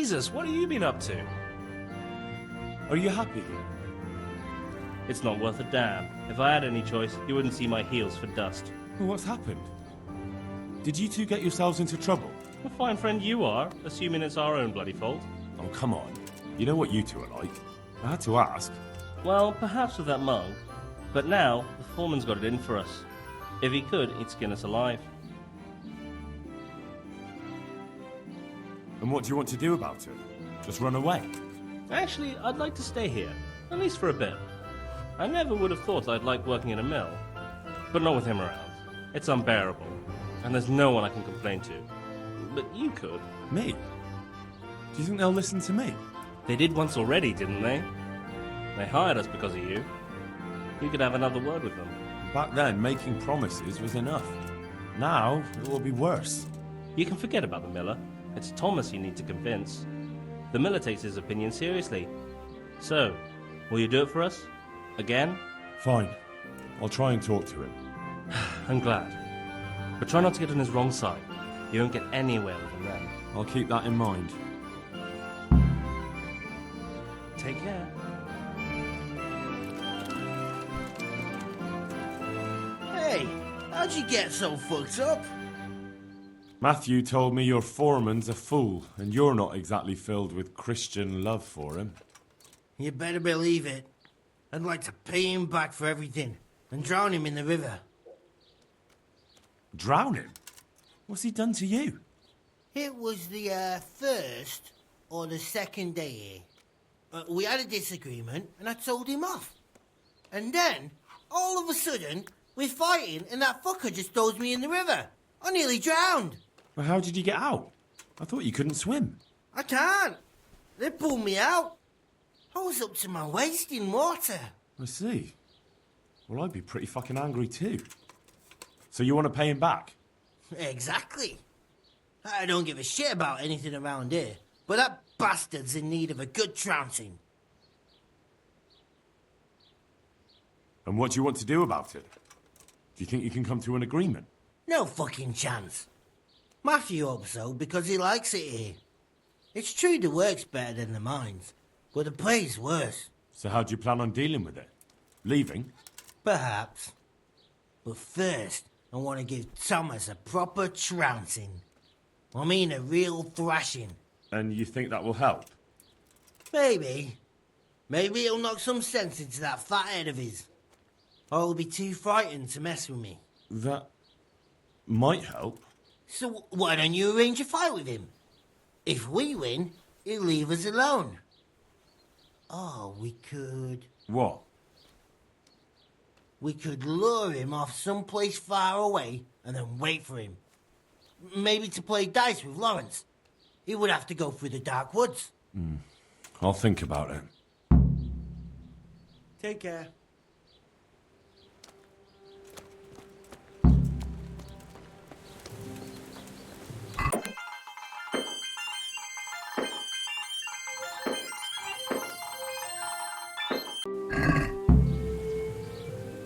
Jesus, what have you been up to? Are you happy here? It's not worth a damn. If I had any choice, you wouldn't see my heels for dust. Well, what's happened? Did you two get yourselves into trouble? A fine friend you are, assuming it's our own bloody fault. Oh, come on. You know what you two are like. I had to ask. Well, perhaps with that mug. But now, the foreman's got it in for us. If he could, he'd skin us alive. And what do you want to do about it? Just run away? Actually, I'd like to stay here. At least for a bit. I never would have thought I'd like working in a mill. But not with him around. It's unbearable. And there's no one I can complain to. But you could. Me? Do you think they'll listen to me? They did once already, didn't they? They hired us because of you. You could have another word with them. Back then, making promises was enough. Now, it will be worse. You can forget about the miller. It's Thomas you need to convince. The miller takes his opinion seriously. So, will you do it for us? Again? Fine. I'll try and talk to him. I'm glad. But try not to get on his wrong side. You won't get anywhere with him then. I'll keep that in mind. Take care. Hey, how'd you get so fucked up? Matthew told me your foreman's a fool, and you're not exactly filled with Christian love for him. You better believe it. I'd like to pay him back for everything and drown him in the river. Drown him? What's he done to you? It was the first or the second day here. We had a disagreement and I told him off. And then, all of a sudden, we're fighting and that fucker just throws me in the river. I nearly drowned. Well, how did you get out? I thought you couldn't swim. I can't. They pulled me out. I was up to my waist in water. I see. Well, I'd be pretty fucking angry too. So you want to pay him back? Exactly. I don't give a shit about anything around here, but that bastard's in need of a good trouncing. And what do you want to do about it? Do you think you can come to an agreement? No fucking chance. Matthew hopes so because he likes it here. It's true the work's better than the mines, but the pay's worse. So how do you plan on dealing with it? Leaving? Perhaps. But first, I want to give Thomas a proper trouncing. I mean a real thrashing. And you think that will help? Maybe. Maybe it'll knock some sense into that fat head of his. Or he'll be too frightened to mess with me. That might help. So why don't you arrange a fight with him? If we win, he'll leave us alone. Oh, we could... What? We could lure him off someplace far away and then wait for him. Maybe to play dice with Lawrence. He would have to go through the dark woods. I'll think about it. Take care.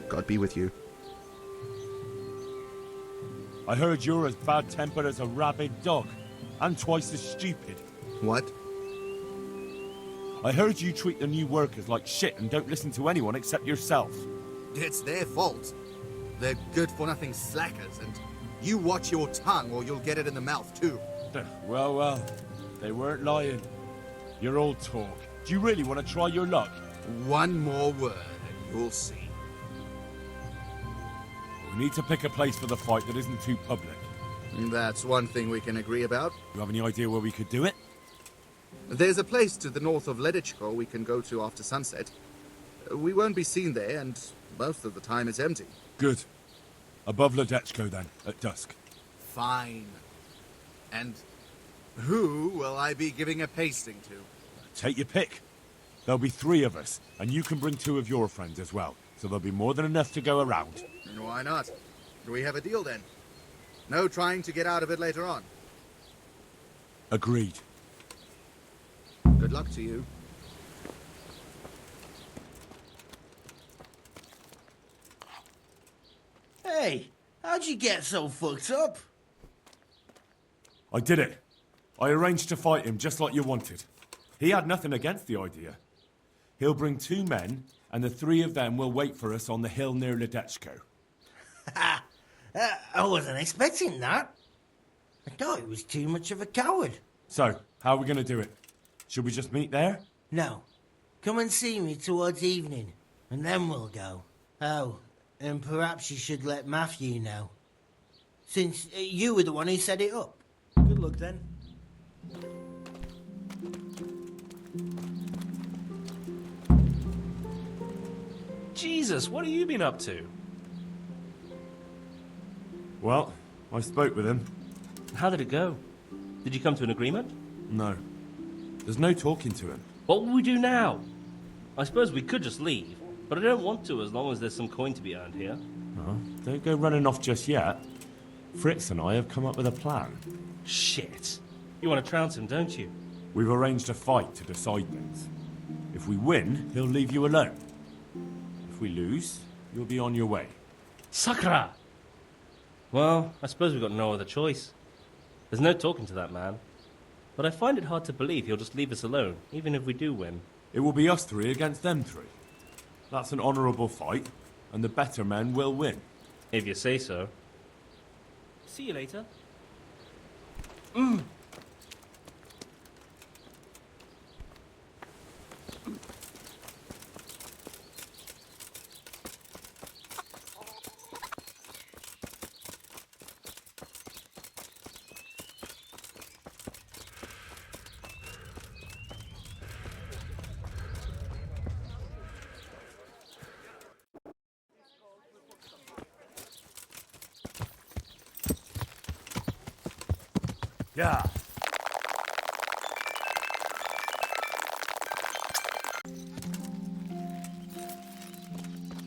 God be with you. I heard you're as bad-tempered as a rabid dog, and twice as stupid. What? I heard you treat the new workers like shit and don't listen to anyone except yourself. It's their fault. They're good-for-nothing slackers, and you watch your tongue or you'll get it in the mouth, too. Well, they weren't lying. You're all talk. Do you really want to try your luck? One more word, and you'll see. We need to pick a place for the fight that isn't too public. That's one thing we can agree about. You have any idea where we could do it? There's a place to the north of Ledichko we can go to after sunset. We won't be seen there, and most of the time it's empty. Good. Above Ledechko, then, at dusk. Fine. And who will I be giving a pasting to? Take your pick. There'll be 3 of us, and you can bring 2 of your friends as well, so there'll be more than enough to go around. Why not? Do we have a deal, then? No trying to get out of it later on. Agreed. Good luck to you. Hey, how'd you get so fucked up? I did it. I arranged to fight him just like you wanted. He had nothing against the idea. He'll bring 2 men, and the 3 of them will wait for us on the hill near Ledechko. I wasn't expecting that. I thought he was too much of a coward. So, how are we going to do it? Should we just meet there? No. Come and see me towards evening, and then we'll go. Oh, and perhaps you should let Matthew know. Since you were the one who set it up. Good luck then. Jesus, what have you been up to? Well, I spoke with him. How did it go? Did you come to an agreement? No. There's no talking to him. What will we do now? I suppose we could just leave, but I don't want to as long as there's some coin to be earned here. Oh, don't go running off just yet. Fritz and I have come up with a plan. Shit. You want to trounce him, don't you? We've arranged a fight to decide things. If we win, he'll leave you alone. If we lose, you'll be on your way. Sakra! Well, I suppose we've got no other choice. There's no talking to that man. But I find it hard to believe he'll just leave us alone, even if we do win. It will be us 3 against them 3. That's an honourable fight, and the better men will win. If you say so. See you later. Yeah.